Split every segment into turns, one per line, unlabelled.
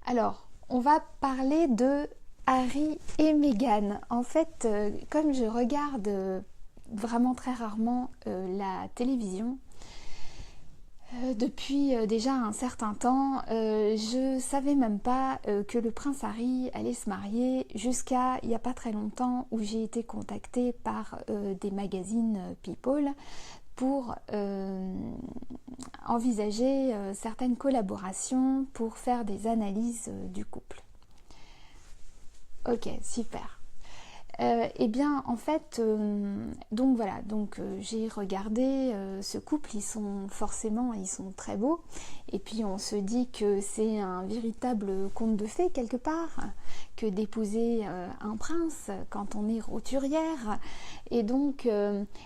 Alors, on va parler de Harry et Meghan. En fait, comme je regarde vraiment très rarement la télévision, depuis déjà un certain temps, je savais même pas que le prince Harry allait se marier jusqu'à il n'y a pas très longtemps où j'ai été contactée par des magazines People pour envisager certaines collaborations pour faire des analyses du couple. Ok, super. Eh bien, en fait, donc voilà, j'ai regardé ce couple, ils sont très beaux, et puis on se dit que c'est un véritable conte de fées quelque part, que d'épouser un prince quand on est roturière, et donc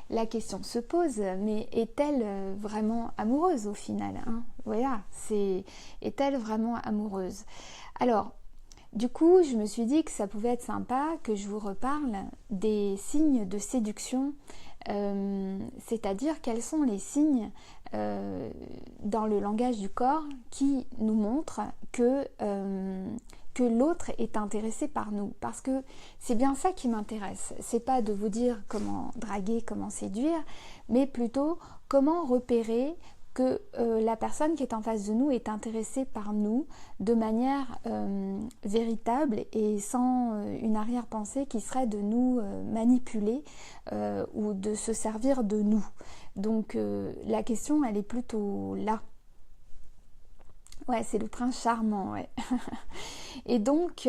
la question se pose, mais est-elle vraiment amoureuse au final, hein? Voilà, est-elle vraiment amoureuse? Alors, du coup, je me suis dit que ça pouvait être sympa que je vous reparle des signes de séduction, c'est-à-dire quels sont les signes dans le langage du corps qui nous montrent que l'autre est intéressé par nous. Parce que c'est bien ça qui m'intéresse. C'est pas de vous dire comment draguer, comment séduire, mais plutôt comment repérer que la personne qui est en face de nous est intéressée par nous de manière véritable et sans une arrière-pensée qui serait de nous manipuler ou de se servir de nous. Donc la question, elle est plutôt là. Ouais, c'est le prince charmant, ouais. Et donc,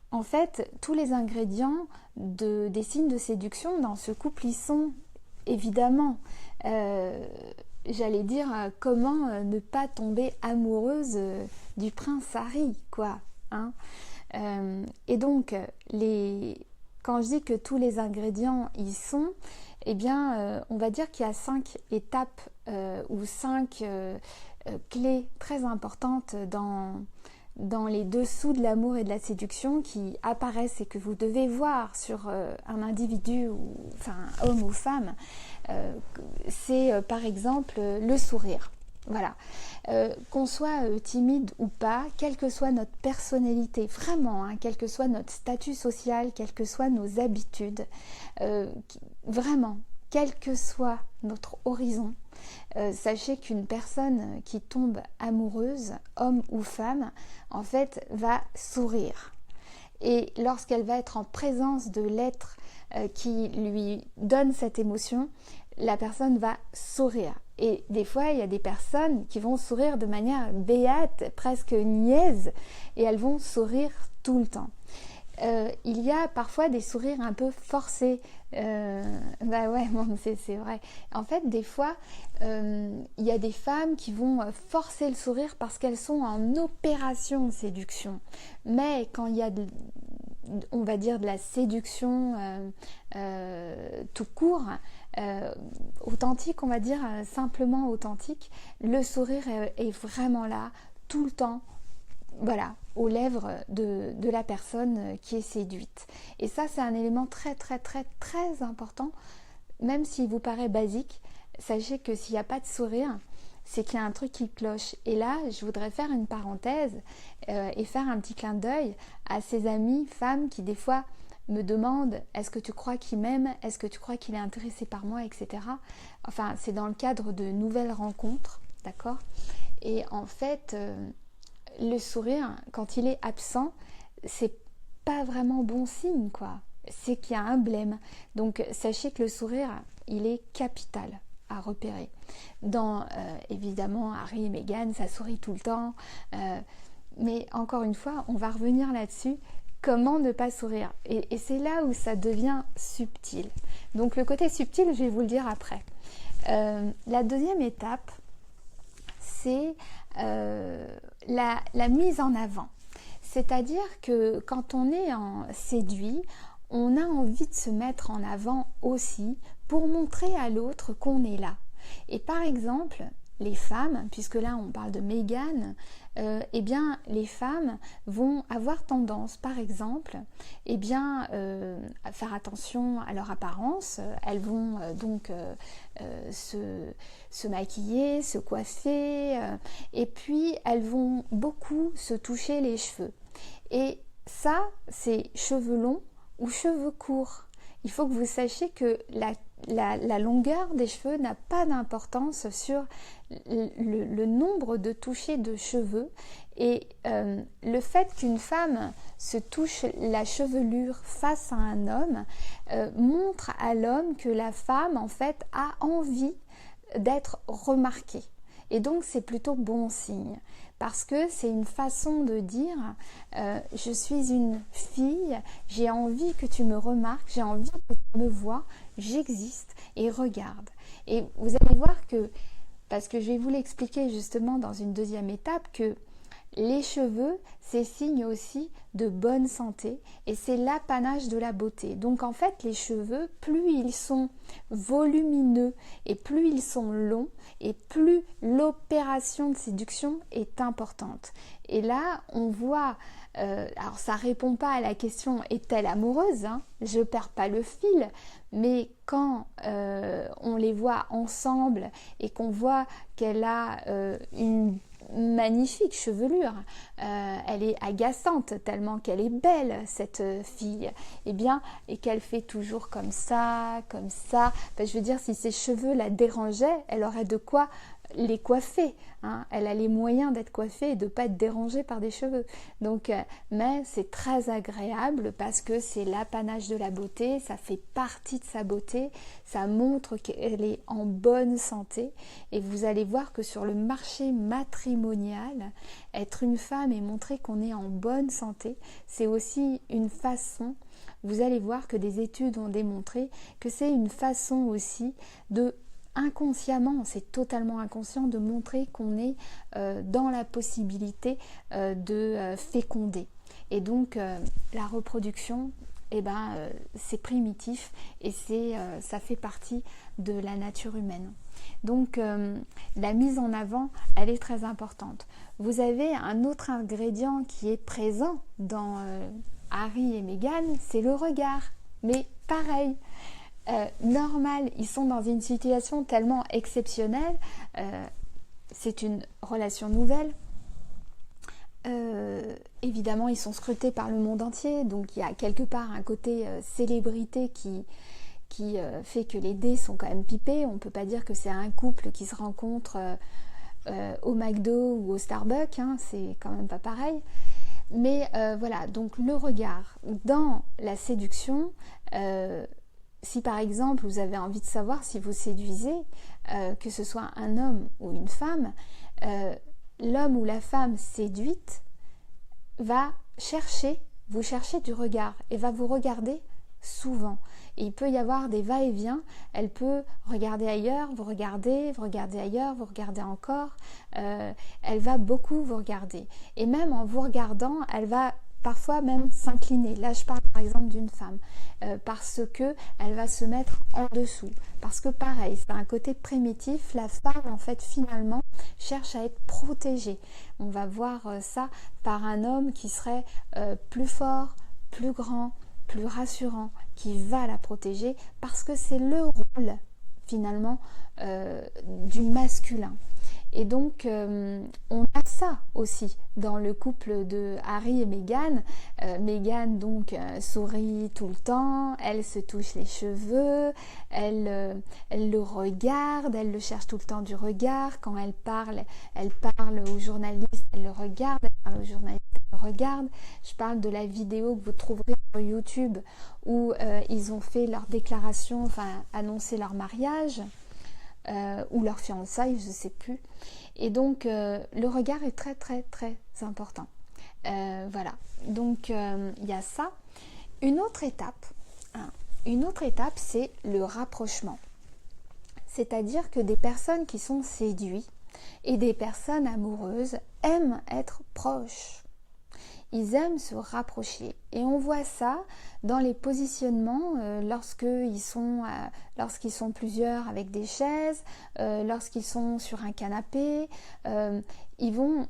en fait, tous les ingrédients des signes de séduction dans ce couple, ils sont évidemment... j'allais dire, comment ne pas tomber amoureuse du prince Harry, quoi. Hein, et donc, quand je dis que tous les ingrédients y sont, eh bien, on va dire qu'il y a 5 étapes ou 5 clés très importantes dans les dessous de l'amour et de la séduction qui apparaissent et que vous devez voir sur un individu, enfin homme ou femme, c'est par exemple le sourire. Voilà. Qu'on soit timide ou pas, quelle que soit notre personnalité, vraiment, hein, quel que soit notre statut social, quelles que soient nos habitudes, vraiment, quel que soit notre horizon, sachez qu'une personne qui tombe amoureuse, homme ou femme, en fait, va sourire. Et lorsqu'elle va être en présence de l'être qui lui donne cette émotion, la personne va sourire. Et des fois, il y a des personnes qui vont sourire de manière béate, presque niaise, et elles vont sourire tout le temps. Il y a parfois des sourires un peu forcés. Bah ouais, bon, c'est vrai. En fait, des fois, il y a des femmes qui vont forcer le sourire parce qu'elles sont en opération de séduction. Mais quand il y a on va dire de la séduction tout court, authentique, on va dire simplement authentique, le sourire est vraiment là tout le temps, voilà, aux lèvres de la personne qui est séduite. Et ça, c'est un élément très très très très important, même s'il vous paraît basique. Sachez que s'il n'y a pas de sourire, c'est qu'il y a un truc qui cloche. Et là, je voudrais faire une parenthèse et faire un petit clin d'œil à ces amies femmes qui des fois me demandent: est-ce que tu crois qu'il m'aime, est-ce que tu crois qu'il est intéressé par moi, etc. Enfin, c'est dans le cadre de nouvelles rencontres, d'accord? Et en fait, le sourire, quand il est absent, c'est pas vraiment bon signe, quoi. C'est qu'il y a un blême. Donc, sachez que le sourire, il est capital à repérer. Dans, évidemment, Harry et Meghan, ça sourit tout le temps. Mais encore une fois, on va revenir là-dessus. Comment ne pas sourire? Et c'est là où ça devient subtil. Donc, le côté subtil, je vais vous le dire après. La deuxième étape, c'est la mise en avant. C'est-à-dire que quand on est séduit, on a envie de se mettre en avant aussi pour montrer à l'autre qu'on est là. Et par exemple, les femmes, puisque là on parle de Meghan, eh bien, les femmes vont avoir tendance, par exemple, eh bien, à faire attention à leur apparence. Elles vont se maquiller, se coiffer, et puis elles vont beaucoup se toucher les cheveux. Et ça, c'est cheveux longs ou cheveux courts. Il faut que vous sachiez que la longueur des cheveux n'a pas d'importance sur le nombre de touchés de cheveux. Et le fait qu'une femme se touche la chevelure face à un homme montre à l'homme que la femme, en fait, a envie d'être remarquée. Et donc, c'est plutôt bon signe. Parce que c'est une façon de dire je suis une fille, j'ai envie que tu me remarques, j'ai envie que tu me vois, j'existe et regarde. Et vous allez voir que, parce que je vais vous l'expliquer justement dans une deuxième étape, que les cheveux, c'est signe aussi de bonne santé et c'est l'apanage de la beauté. Donc en fait, les cheveux, plus ils sont volumineux et plus ils sont longs et plus l'opération de séduction est importante. Et là, on voit, alors ça répond pas à la question est-elle amoureuse, hein, je perds pas le fil, mais quand on les voit ensemble et qu'on voit qu'elle a une magnifique chevelure, elle est agaçante tellement qu'elle est belle cette fille, et bien, et qu'elle fait toujours comme ça, ben, je veux dire, si ses cheveux la dérangeaient, elle aurait de quoi les coiffer, hein. Elle a les moyens d'être coiffée et de ne pas être dérangée par des cheveux. Donc, mais c'est très agréable parce que c'est l'apanage de la beauté, ça fait partie de sa beauté, ça montre qu'elle est en bonne santé. Et vous allez voir que sur le marché matrimonial, être une femme et montrer qu'on est en bonne santé, c'est aussi une façon, vous allez voir que des études ont démontré que c'est une façon aussi de inconsciemment, c'est totalement inconscient, de montrer qu'on est dans la possibilité de féconder. Et donc la reproduction, eh ben, c'est primitif et ça fait partie de la nature humaine. Donc la mise en avant, elle est très importante. Vous avez un autre ingrédient qui est présent dans Harry et Meghan, c'est le regard. Mais pareil, normal, ils sont dans une situation tellement exceptionnelle, c'est une relation nouvelle, évidemment ils sont scrutés par le monde entier, donc il y a quelque part un côté célébrité qui fait que les dés sont quand même pipés. On ne peut pas dire que c'est un couple qui se rencontre au McDo ou au Starbucks, hein, c'est quand même pas pareil. Mais voilà, donc le regard dans la séduction, si par exemple vous avez envie de savoir si vous séduisez, que ce soit un homme ou une femme, l'homme ou la femme séduite va vous chercher du regard et va vous regarder souvent. Et il peut y avoir des va-et-vient, elle peut regarder ailleurs, vous regardez ailleurs, vous regardez encore, elle va beaucoup vous regarder. Et même en vous regardant, elle va parfois même s'incliner. Là, je parle par exemple d'une femme, parce que elle va se mettre en dessous. Parce que pareil, c'est un côté primitif. La femme, en fait, finalement, cherche à être protégée. On va voir ça par un homme qui serait plus fort, plus grand, plus rassurant, qui va la protéger, parce que c'est le rôle, finalement, du masculin. Et donc, on a ça aussi dans le couple de Harry et Meghan. Meghan, donc, sourit tout le temps, elle se touche les cheveux, elle le regarde, elle le cherche tout le temps du regard. Quand elle parle aux journalistes, elle le regarde, elle parle aux journalistes, elle le regarde. Je parle de la vidéo que vous trouverez sur YouTube où ils ont fait leur déclaration, enfin, annoncé leur mariage. Ou leur fiançailles, je ne sais plus. Et donc, le regard est très, très, très important. Voilà. Donc, il y a ça. Une autre étape, c'est le rapprochement. C'est-à-dire que des personnes qui sont séduites et des personnes amoureuses aiment être proches. Ils aiment se rapprocher. Et on voit ça dans les positionnements lorsqu'ils sont plusieurs avec des chaises, lorsqu'ils sont sur un canapé. Ils vont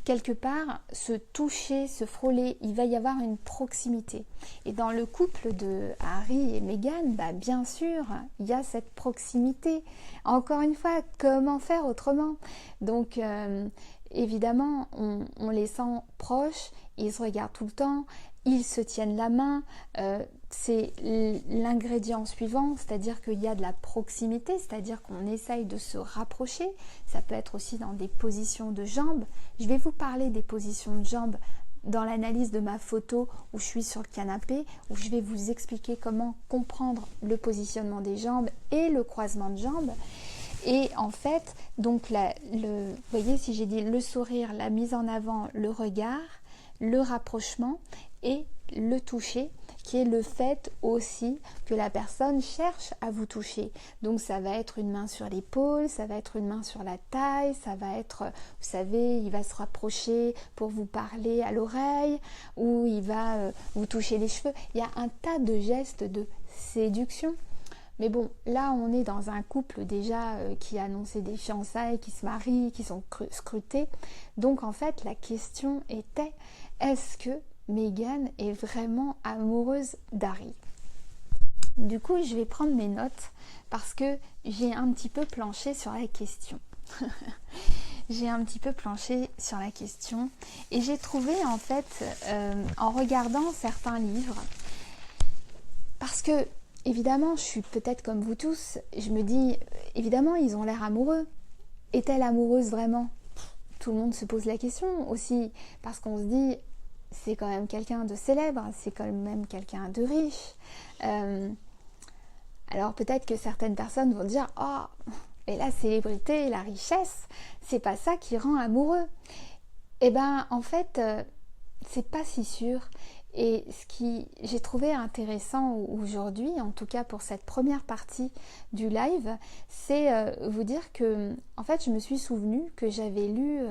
quelque part, se toucher, se frôler, il va y avoir une proximité. Et dans le couple de Harry et Meghan, bien sûr, il y a cette proximité. Encore une fois, comment faire autrement? Donc, évidemment, on les sent proches, ils se regardent tout le temps, ils se tiennent la main, c'est l'ingrédient suivant, c'est-à-dire qu'il y a de la proximité, c'est-à-dire qu'on essaye de se rapprocher. Ça peut être aussi dans des positions de jambes. Je vais vous parler des positions de jambes dans l'analyse de ma photo où je suis sur le canapé, où je vais vous expliquer comment comprendre le positionnement des jambes et le croisement de jambes. Et en fait, donc vous voyez, si j'ai dit le sourire, la mise en avant, le regard, le rapprochement et le toucher, qui est le fait aussi que la personne cherche à vous toucher. Donc ça va être une main sur l'épaule, ça va être une main sur la taille, ça va être, vous savez, il va se rapprocher pour vous parler à l'oreille, ou il va vous toucher les cheveux. Il y a un tas de gestes de séduction. Mais bon, là on est dans un couple déjà qui a annoncé des fiançailles, qui se marient, qui sont scrutés. Donc en fait la question était, est-ce que Meghan est vraiment amoureuse d'Harry? Du coup, je vais prendre mes notes parce que j'ai un petit peu planché sur la question. J'ai un petit peu planché sur la question et j'ai trouvé en fait, en regardant certains livres, parce que évidemment, je suis peut-être comme vous tous, je me dis, évidemment, ils ont l'air amoureux. Est-elle amoureuse vraiment? Tout le monde se pose la question aussi, parce qu'on se dit, c'est quand même quelqu'un de célèbre, c'est quand même quelqu'un de riche. Alors peut-être que certaines personnes vont dire, oh, et la célébrité, la richesse, c'est pas ça qui rend amoureux. Eh ben, en fait, c'est pas si sûr. Et ce qui j'ai trouvé intéressant aujourd'hui, en tout cas pour cette première partie du live, c'est vous dire que, en fait, je me suis souvenu que j'avais lu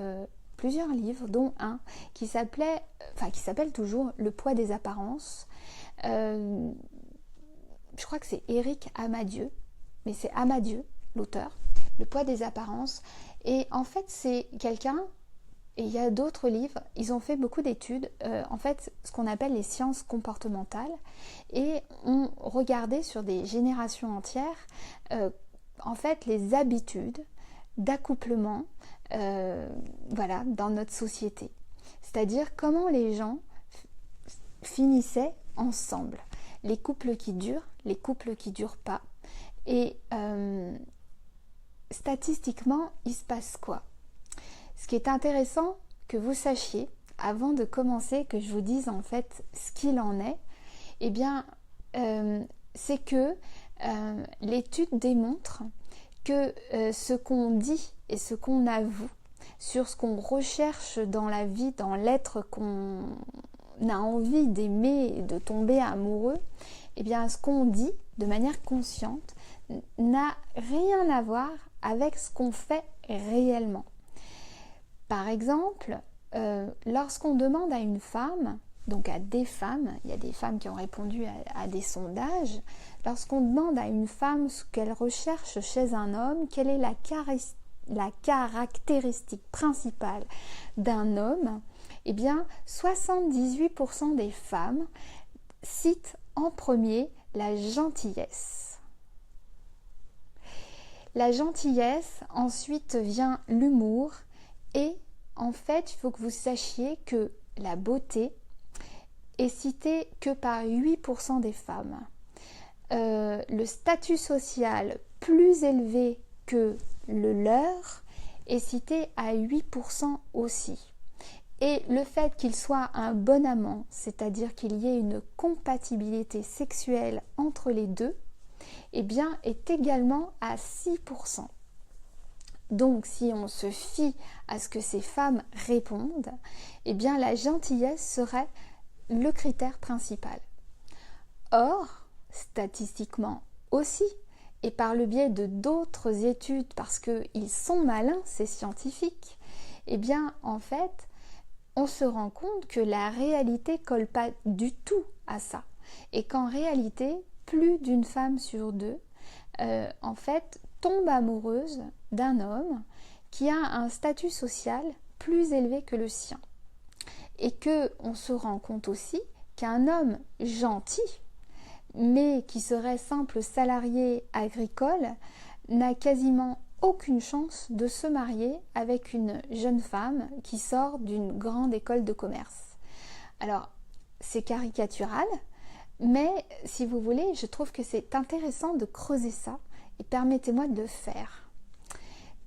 plusieurs livres, dont un qui s'appelle toujours Le poids des apparences. Je crois que c'est Éric Amadieu, mais c'est Amadieu, l'auteur, Le poids des apparences. Et en fait, c'est quelqu'un, et il y a d'autres livres, ils ont fait beaucoup d'études, en fait, ce qu'on appelle les sciences comportementales, et ont regardé sur des générations entières, en fait, les habitudes d'accouplement, voilà, dans notre société. C'est-à-dire comment les gens finissaient ensemble. Les couples qui durent, les couples qui ne durent pas. Et statistiquement, il se passe quoi? Ce qui est intéressant que vous sachiez, avant de commencer, que je vous dise en fait ce qu'il en est, eh bien, c'est que l'étude démontre que ce qu'on dit et ce qu'on avoue sur ce qu'on recherche dans la vie, dans l'être qu'on a envie d'aimer et de tomber amoureux, eh bien, ce qu'on dit de manière consciente n'a rien à voir avec ce qu'on fait réellement. Par exemple, lorsqu'on demande à une femme, donc à des femmes, il y a des femmes qui ont répondu à des sondages, lorsqu'on demande à une femme ce qu'elle recherche chez un homme, quelle est la caractéristique principale d'un homme, eh bien 78% des femmes citent en premier la gentillesse. La gentillesse, ensuite vient l'humour, et en fait, il faut que vous sachiez que la beauté est citée que par 8% des femmes. Le statut social plus élevé que le leur est cité à 8% aussi. Et le fait qu'il soit un bon amant, c'est-à-dire qu'il y ait une compatibilité sexuelle entre les deux, eh bien, est également à 6%. Donc, si on se fie à ce que ces femmes répondent, eh bien, la gentillesse serait le critère principal. Or, statistiquement aussi, et par le biais de d'autres études, parce qu'ils sont malins, ces scientifiques, eh bien, en fait, on se rend compte que la réalité colle pas du tout à ça. Et qu'en réalité, plus d'une femme sur deux, en fait, tombe amoureuse d'un homme qui a un statut social plus élevé que le sien. Et qu'on se rend compte aussi qu'un homme gentil, mais qui serait simple salarié agricole, n'a quasiment aucune chance de se marier avec une jeune femme qui sort d'une grande école de commerce. Alors, c'est caricatural, mais si vous voulez, je trouve que c'est intéressant de creuser ça et permettez-moi de le faire.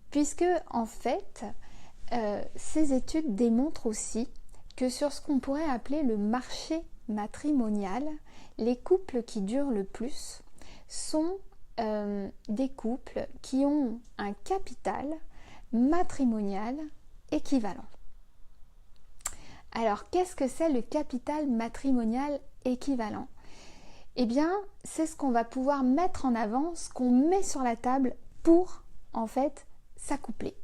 Puisque, en fait, ces études démontrent aussi que sur ce qu'on pourrait appeler le marché matrimonial, les couples qui durent le plus sont des couples qui ont un capital matrimonial équivalent. Alors, qu'est-ce que c'est le capital matrimonial équivalent? Eh bien, c'est ce qu'on va pouvoir mettre en avant, ce qu'on met sur la table pour, en fait, s'accoupler.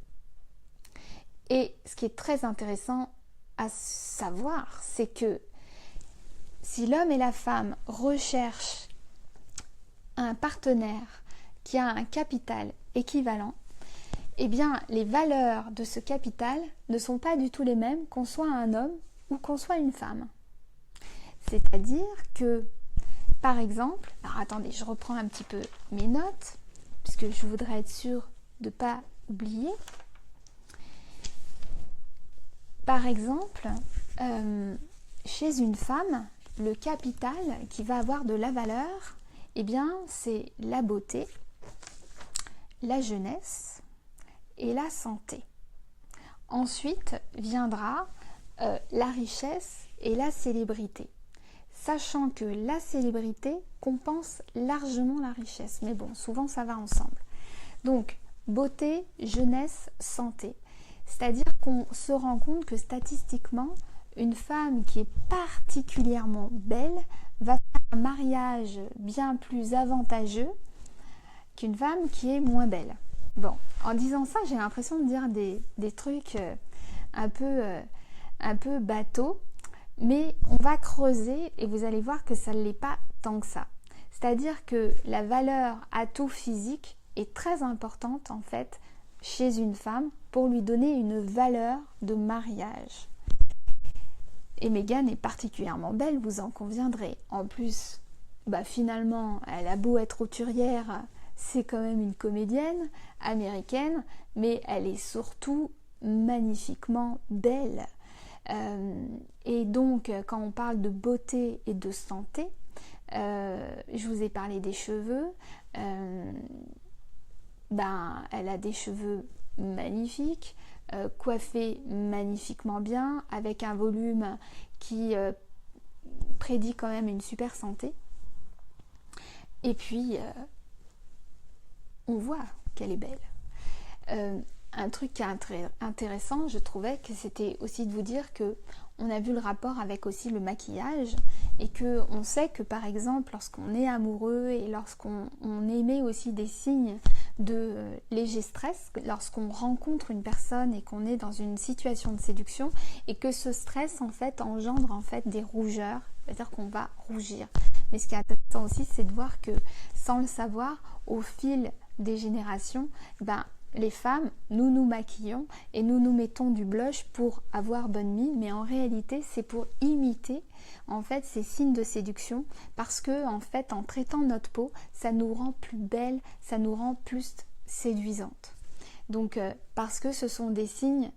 Et ce qui est très intéressant à savoir, c'est que si l'homme et la femme recherchent un partenaire qui a un capital équivalent, eh bien, les valeurs de ce capital ne sont pas du tout les mêmes qu'on soit un homme ou qu'on soit une femme. C'est-à-dire que, par exemple, alors attendez, je reprends un petit peu mes notes, puisque je voudrais être sûre de ne pas oublier. Par exemple, chez une femme, le capital qui va avoir de la valeur, eh bien, c'est la beauté, la jeunesse et la santé. Ensuite viendra la richesse et la célébrité, sachant que la célébrité compense largement la richesse. Mais bon, souvent ça va ensemble. Donc, beauté, jeunesse, santé. C'est-à-dire qu'on se rend compte que statistiquement, une femme qui est particulièrement belle va faire un mariage bien plus avantageux qu'une femme qui est moins belle. Bon, en disant ça, j'ai l'impression de dire des trucs un peu bateaux, mais on va creuser et vous allez voir que ça ne l'est pas tant que ça. C'est-à-dire que la valeur atout physique est très importante en fait chez une femme pour lui donner une valeur de mariage. Et Meghan est particulièrement belle, vous en conviendrez. En plus, finalement, elle a beau être roturière, c'est quand même une comédienne américaine, mais elle est surtout magnifiquement belle. Et donc, quand on parle de beauté et de santé, je vous ai parlé des cheveux. Elle a des cheveux magnifiques, coiffés magnifiquement bien, avec un volume qui prédit quand même une super santé. Et puis, on voit qu'elle est belle. Un truc qui est très intéressant, je trouvais que c'était aussi de vous dire que on a vu le rapport avec aussi le maquillage et que on sait que par exemple lorsqu'on est amoureux et lorsqu'on émet aussi des signes de léger stress, lorsqu'on rencontre une personne et qu'on est dans une situation de séduction et que ce stress en fait engendre en fait des rougeurs, c'est-à-dire qu'on va rougir. Mais ce qui est intéressant aussi, c'est de voir que sans le savoir, au fil des générations, les femmes, nous nous maquillons et nous nous mettons du blush pour avoir bonne mine, mais en réalité c'est pour imiter en fait ces signes de séduction, parce que en fait en traitant notre peau, ça nous rend plus belle, ça nous rend plus séduisante. Donc parce que ce sont des signes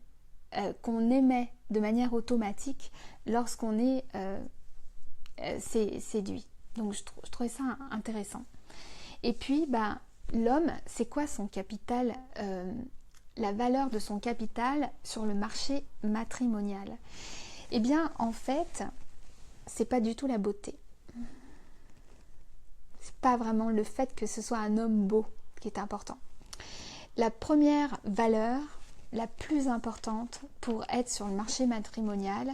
qu'on émet de manière automatique lorsqu'on est séduit. Donc je trouvais ça intéressant. Et puis l'homme, c'est quoi son capital, la valeur de son capital sur le marché matrimonial? Eh bien, en fait, c'est pas du tout la beauté. C'est pas vraiment le fait que ce soit un homme beau qui est important. La première valeur, la plus importante pour être sur le marché matrimonial,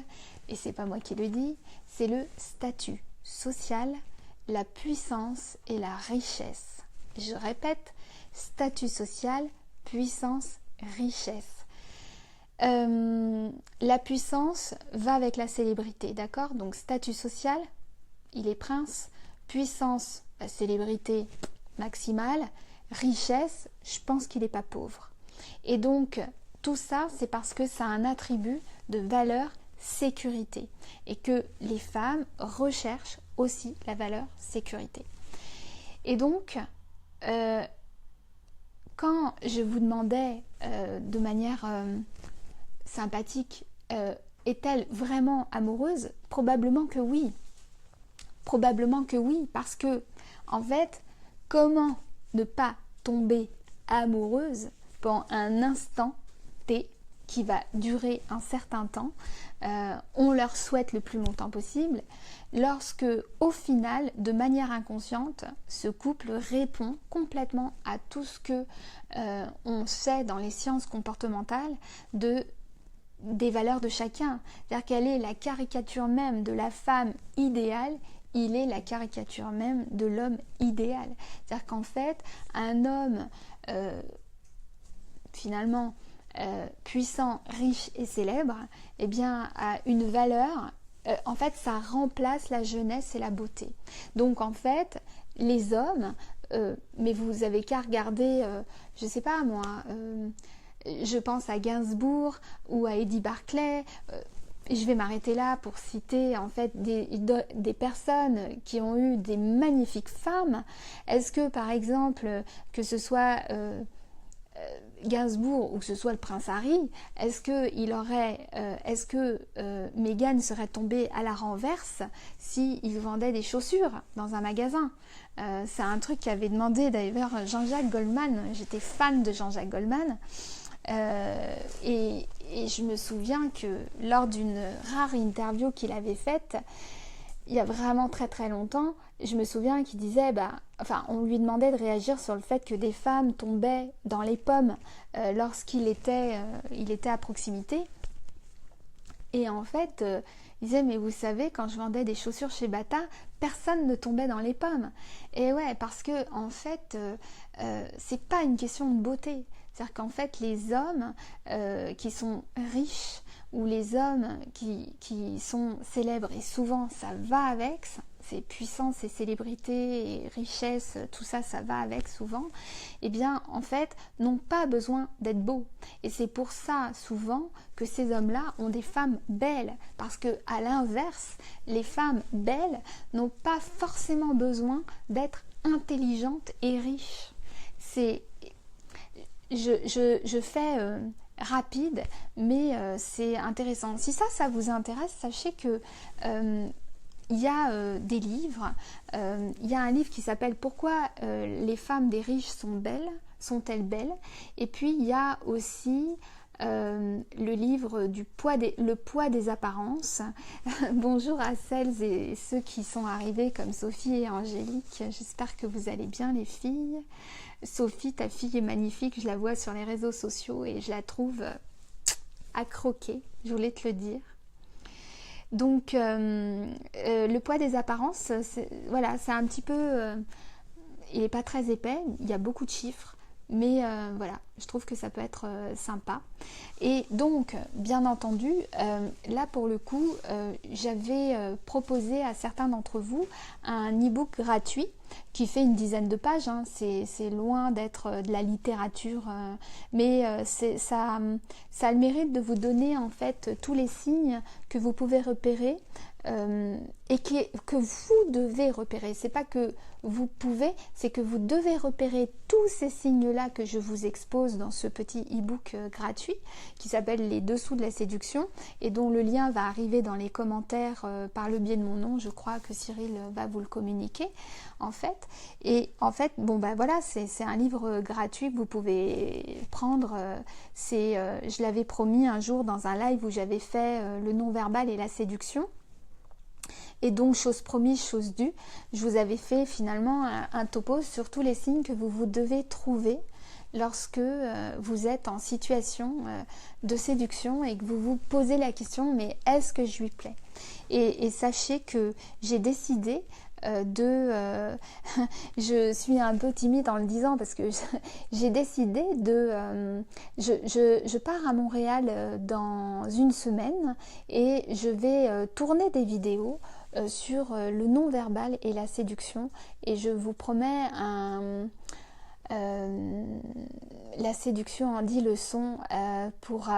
et c'est pas moi qui le dis, c'est le statut social, la puissance et la richesse. Je répète, statut social, puissance, richesse. La puissance va avec la célébrité, d'accord? Donc statut social, il est prince. Puissance, la célébrité maximale. Richesse, je pense qu'il n'est pas pauvre. Et donc, tout ça, c'est parce que ça a un attribut de valeur sécurité et que les femmes recherchent aussi la valeur sécurité. Et donc, quand je vous demandais de manière sympathique, est-elle vraiment amoureuse? Probablement que oui. Probablement que oui, parce que, en fait, comment ne pas tomber amoureuse pendant un instant T qui va durer un certain temps, on leur souhaite le plus longtemps possible, lorsque, au final, de manière inconsciente, ce couple répond complètement à tout ce que on sait dans les sciences comportementales des valeurs de chacun. C'est-à-dire qu'elle est la caricature même de la femme idéale, il est la caricature même de l'homme idéal. C'est-à-dire qu'en fait, un homme finalement puissant, riche et célèbre, eh bien, a une valeur, en fait, ça remplace la jeunesse et la beauté. Donc, en fait, les hommes, mais vous avez qu'à regarder, je ne sais pas moi, je pense à Gainsbourg ou à Eddie Barclay. Je vais m'arrêter là pour citer en fait des personnes qui ont eu des magnifiques femmes. Est-ce que par exemple, que ce soit Gainsbourg ou que ce soit le prince Harry, est-ce que Meghan serait tombée à la renverse s'il vendait des chaussures dans un magasin? C'est un truc qu'avait demandé d'ailleurs Jean-Jacques Goldman. J'étais fan de Jean-Jacques Goldman. Et je me souviens que lors d'une rare interview qu'il avait faite, il y a vraiment très très longtemps, je me souviens qu'il disait, on lui demandait de réagir sur le fait que des femmes tombaient dans les pommes lorsqu'il était à proximité. Et en fait, il disait, mais vous savez, quand je vendais des chaussures chez Bata, personne ne tombait dans les pommes. Et ouais, parce que en fait, c'est pas une question de beauté. C'est-à-dire qu'en fait, les hommes qui sont riches ou les hommes qui sont célèbres, et souvent ça va avec, c'est puissance, c'est célébrité et richesse, tout ça, ça va avec souvent, eh bien, en fait, n'ont pas besoin d'être beaux. Et c'est pour ça, souvent, que ces hommes-là ont des femmes belles. Parce que, à l'inverse, les femmes belles n'ont pas forcément besoin d'être intelligentes et riches. Je fais rapide, mais c'est intéressant. Si ça vous intéresse, sachez que il y a des livres. Il y a un livre qui s'appelle Pourquoi les femmes des riches sont-elles belles? Et puis il y a aussi le livre Le poids des apparences. Bonjour à celles et ceux qui sont arrivés comme Sophie et Angélique. J'espère que vous allez bien les filles. Sophie, ta fille est magnifique, je la vois sur les réseaux sociaux et je la trouve à croquer, je voulais te le dire. Donc, le poids des apparences, c'est un petit peu... il n'est pas très épais, il y a beaucoup de chiffres, mais voilà, je trouve que ça peut être sympa. Et donc, bien entendu, là pour le coup, j'avais proposé à certains d'entre vous un e-book gratuit qui fait une dizaine de pages, hein. C'est loin d'être de la littérature, mais ça a le mérite de vous donner en fait tous les signes que vous pouvez repérer et que vous devez repérer. C'est pas que vous pouvez, c'est que vous devez repérer tous ces signes-là que je vous expose dans ce petit e-book gratuit qui s'appelle Les Dessous de la séduction et dont le lien va arriver dans les commentaires par le biais de mon nom. Je crois que Cyril va vous le communiquer en fait. Et en fait, c'est un livre gratuit que vous pouvez prendre. Je l'avais promis un jour dans un live où j'avais fait le non-verbal et la séduction. Et donc, chose promise, chose due, je vous avais fait finalement un topo sur tous les signes que vous devez trouver lorsque vous êtes en situation de séduction et que vous vous posez la question, mais est-ce que je lui plais? Et sachez que j'ai décidé je suis un peu timide en le disant parce que j'ai décidé je pars à Montréal dans une semaine et je vais tourner des vidéos sur le non-verbal et la séduction et je vous promets la séduction en 10 leçons pour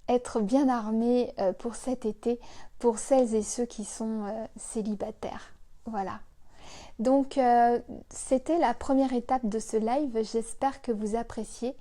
être bien armé pour cet été, pour celles et ceux qui sont célibataires. Voilà. Donc c'était la première étape de ce live, j'espère que vous appréciez.